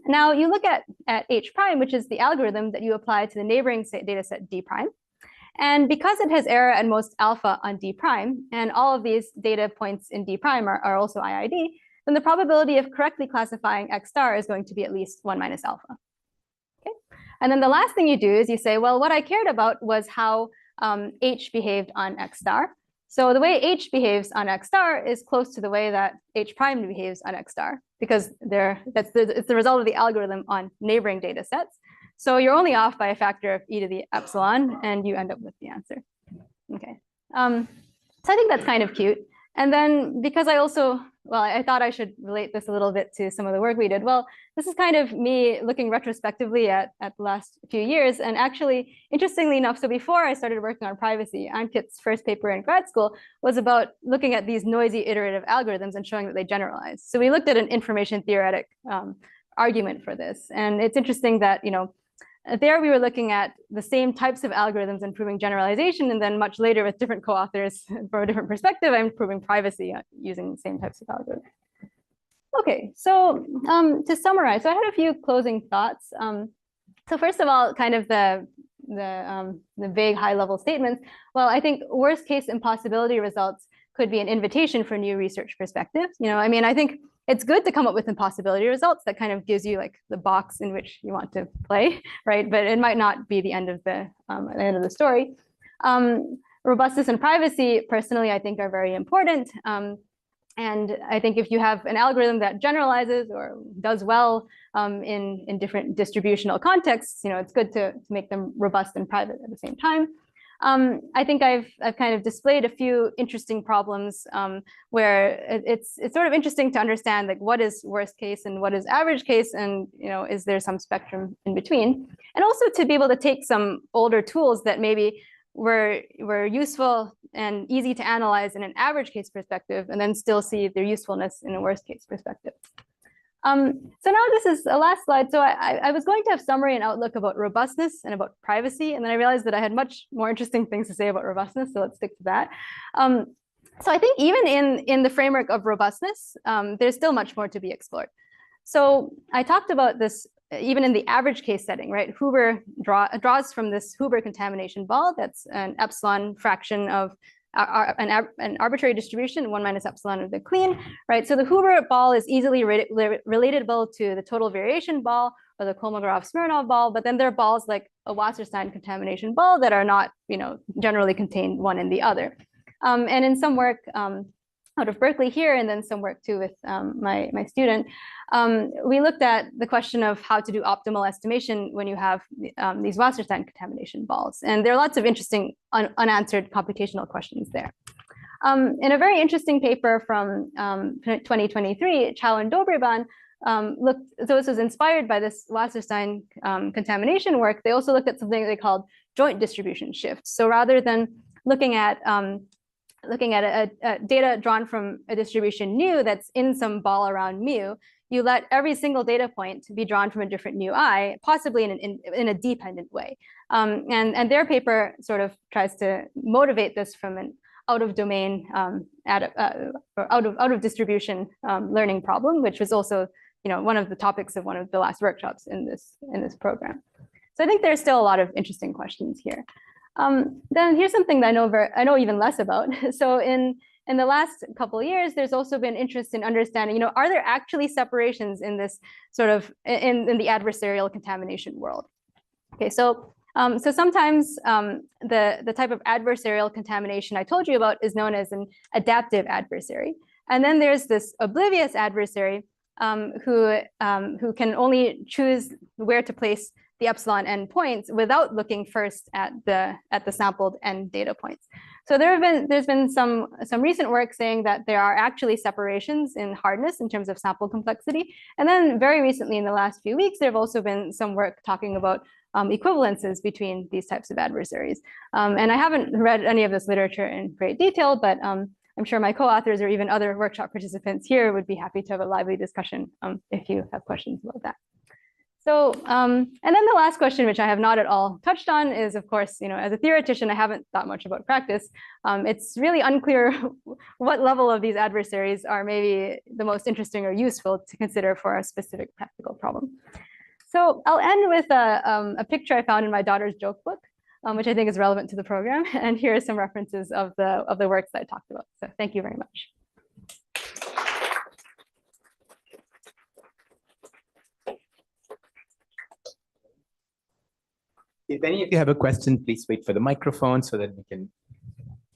Now you look at H prime, which is the algorithm that you apply to the neighboring data set D prime. And because it has error at most alpha on D prime, and all of these data points in D prime are also i.i.d., then the probability of correctly classifying X star is going to be at least 1 minus alpha. Okay? And then the last thing you do is you say, well, what I cared about was how H behaved on X star. So the way H behaves on X star is close to the way that H prime behaves on X star, because it's the result of the algorithm on neighboring data sets. So you're only off by a factor of e to the epsilon, and you end up with the answer. Okay. So I think that's kind of cute. And then because I thought I should relate this a little bit to some of the work we did. Well, this is kind of me looking retrospectively at the last few years. And actually, interestingly enough, so before I started working on privacy, Ankit's first paper in grad school was about looking at these noisy iterative algorithms and showing that they generalize. So we looked at an information theoretic argument for this. And it's interesting that, there we were looking at the same types of algorithms and proving generalization, and then much later with different co-authors from a different perspective, I'm proving privacy using the same types of algorithms. Okay, so to summarize, so I had a few closing thoughts. So first of all, kind of the vague high-level statements. Well, I think worst case impossibility results could be an invitation for new research perspectives. I mean, I think It's good to come up with impossibility results that kind of gives you like the box in which you want to play, right? But it might not be the end of the story. Robustness and privacy, personally, I think are very important. And I think if you have an algorithm that generalizes or does well in different distributional contexts, it's good to make them robust and private at the same time. I think I've kind of displayed a few interesting problems where it's sort of interesting to understand like what is worst case and what is average case, and is there some spectrum in between, and also to be able to take some older tools that maybe were useful and easy to analyze in an average case perspective, and then still see their usefulness in a worst case perspective. So now this is the last slide. So I was going to have summary and outlook about robustness and about privacy, and then I realized that I had much more interesting things to say about robustness, so let's stick to that. So I think even in the framework of robustness, there's still much more to be explored. So I talked about this even in the average case setting, right? Huber draws from this Huber contamination ball that's an epsilon fraction of an arbitrary distribution, 1 minus epsilon of the clean, right? So the Huber ball is easily relatable to the total variation ball or the Kolmogorov-Smirnov ball, but then there are balls like a Wasserstein contamination ball that are not, generally contained one in the other. And in some work out of Berkeley here, and then some work too with my student, we looked at the question of how to do optimal estimation when you have these Wasserstein contamination balls. And there are lots of interesting unanswered computational questions there. In a very interesting paper from 2023, Chow and Dobreban so this was inspired by this Wasserstein contamination work. They also looked at something they called joint distribution shifts. So rather than looking at data drawn from a distribution nu that's in some ball around mu, you let every single data point be drawn from a different nu I, possibly in a dependent way. And their paper sort of tries to motivate this from an out of domain, or out of distribution learning problem, which was also one of the topics of one of the last workshops in this program. So I think there's still a lot of interesting questions here. Then here's something that I know even less about. So in the last couple of years, there's also been interest in understanding, are there actually separations in this sort of in the adversarial contamination world? Okay, so sometimes the type of adversarial contamination I told you about is known as an adaptive adversary, and then there's this oblivious adversary who can only choose where to place the epsilon n points without looking first at the sampled n data points. So there's been some recent work saying that there are actually separations in hardness in terms of sample complexity. And then very recently in the last few weeks, there have also been some work talking about equivalences between these types of adversaries. And I haven't read any of this literature in great detail, but I'm sure my co-authors or even other workshop participants here would be happy to have a lively discussion if you have questions about that. So, and then the last question, which I have not at all touched on, is, of course, as a theoretician, I haven't thought much about practice. It's really unclear what level of these adversaries are maybe the most interesting or useful to consider for a specific practical problem. So I'll end with a picture I found in my daughter's joke book, which I think is relevant to the program. And here are some references of the works that I talked about. So thank you very much. If any of you have a question, please wait for the microphone so that we can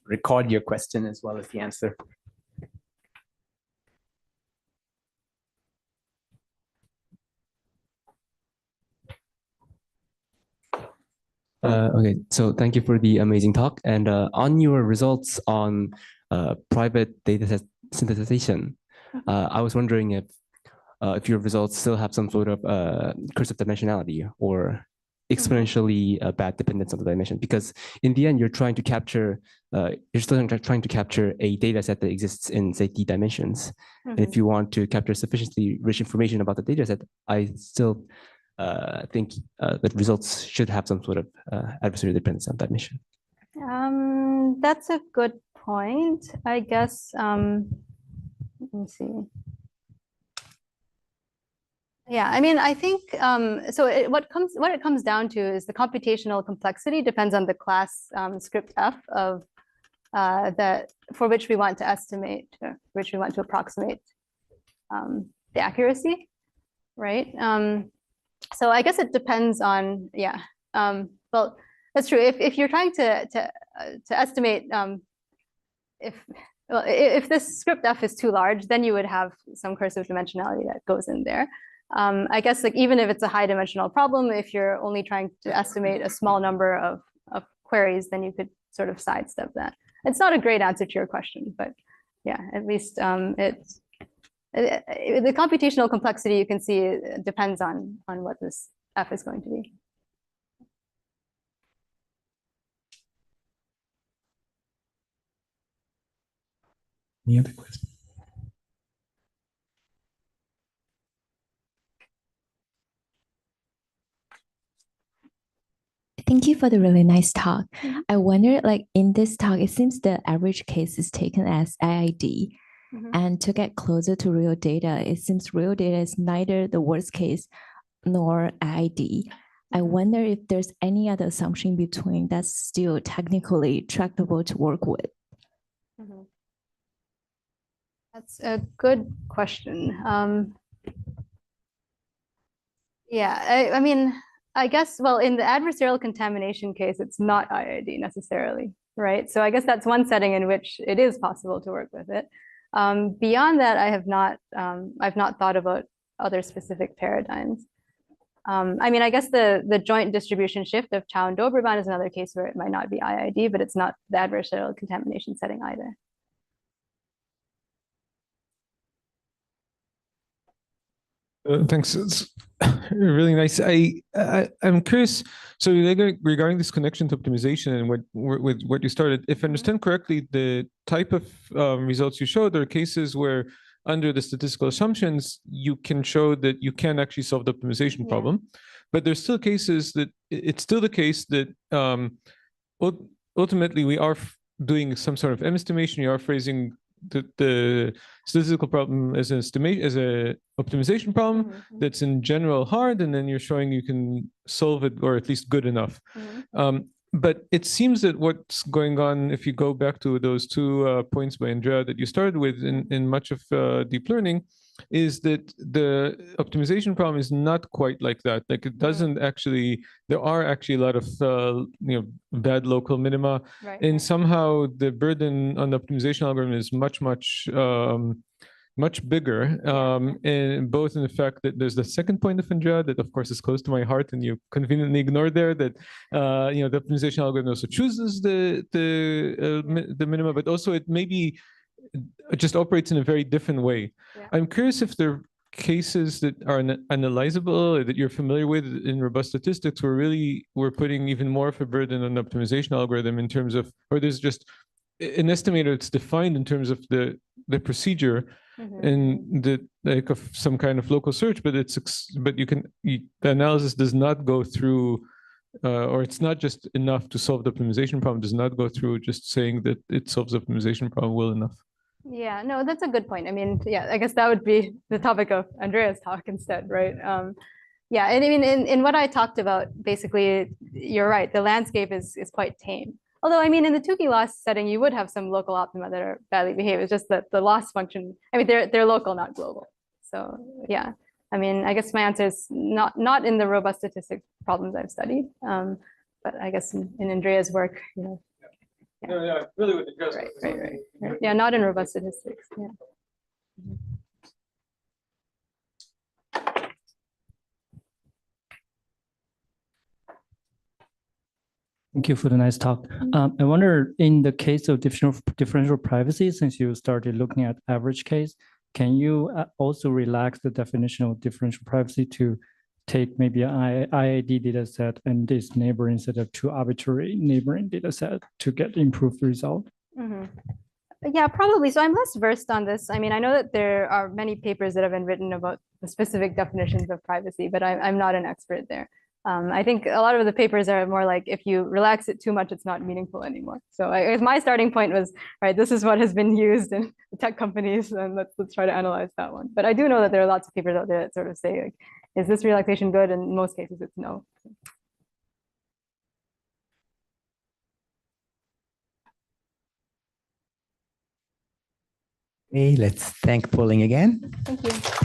record your question as well as the answer. Okay, so thank you for the amazing talk. And on your results on private data set synthesization, I was wondering if your results still have some sort of cursive dimensionality or exponentially bad dependence on the dimension, because in the end, you're trying to capture, you're still trying to capture a data set that exists in, say, d dimensions. And if you want to capture sufficiently rich information about the data set, I still think that results should have some sort of adversarial dependence on dimension. That's a good point. I guess, let me see. Yeah, I mean, I think, so what it comes down to is the computational complexity depends on the class script f of for which we want to estimate, or which we want to approximate the accuracy, right? So I guess it depends on, yeah. Well, that's true. If you're trying to estimate if this script f is too large, then you would have some cursive dimensionality that goes in there. I guess like even if it's a high dimensional problem, if you're only trying to estimate a small number of queries, then you could sort of sidestep that. It's not a great answer to your question, but yeah, at least the computational complexity you can see depends on what this f is going to be. Any other questions? Thank you for the really nice talk. I wonder, like in this talk, it seems the average case is taken as i.i.d. And to get closer to real data, it seems real data is neither the worst case nor i.i.d. I wonder if there's any other assumption between that's still technically tractable to work with. That's a good question. Yeah, I mean, I guess, well, in the adversarial contamination case, it's not i.i.d. necessarily, right? So I guess that's one setting in which it is possible to work with it. Beyond that, I've not thought about other specific paradigms. I mean, I guess the joint distribution shift of Chow and Doberman is another case where it might not be i.i.d., but it's not the adversarial contamination setting either. Thanks. It's really nice. I'm curious. So regarding this connection to optimization and with what you started, if I understand correctly, the type of results you showed are cases where under the statistical assumptions, you can show that you can actually solve the optimization problem. But there's still cases that it's still the case that ultimately we are doing some sort of M estimation. You are phrasing the statistical problem as an optimization problem that's in general hard, and then you're showing you can solve it, or at least good enough. But it seems that what's going on, if you go back to those two points by Andrea that you started with in much of deep learning, is that the optimization problem is not quite like that. Like it doesn't actually, there are actually a lot of bad local minima, and somehow the burden on the optimization algorithm is much bigger, and both in the fact that there's the second point of Andrea that of course is close to my heart and you conveniently ignored there, that the optimization algorithm also chooses the minima, but also it maybe just operates in a very different way. I'm curious if there are cases that are analyzable, that you're familiar with in robust statistics, where really we're putting even more of a burden on the optimization algorithm in terms of, or there's just an estimator that's defined in terms of the procedure and the like of some kind of local search, but the analysis does not go through, or it's not just enough to solve the optimization problem, does not go through just saying that it solves the optimization problem well enough. Yeah, no, that's a good point. I mean, yeah, I guess that would be the topic of Andrea's talk instead, right? Yeah, and I mean, in what I talked about, basically, you're right, the landscape is quite tame. Although, I mean, in the Tukey loss setting, you would have some local optima that are badly behaved. It's just that the loss function, I mean, they're local, not global. So yeah, I mean, I guess my answer is not in the robust statistics problems I've studied, but I guess in Andrea's work, Really with the right. Yeah, not in robust statistics. Yeah. Thank you for the nice talk. I wonder, in the case of differential privacy, since you started looking at average case, can you also relax the definition of differential privacy to take maybe an i.i.d. data set and this neighboring set of two arbitrary neighboring data set to get improved result? Yeah, probably. So I'm less versed on this. I mean, I know that there are many papers that have been written about the specific definitions of privacy, but I'm not an expert there. I think a lot of the papers are more like, if you relax it too much, it's not meaningful anymore. So my starting point was, right, this is what has been used in tech companies, and let's try to analyze that one. But I do know that there are lots of papers out there that sort of say, like, is this relaxation good? And in most cases, it's no. Hey, let's thank Po-Ling again. Thank you.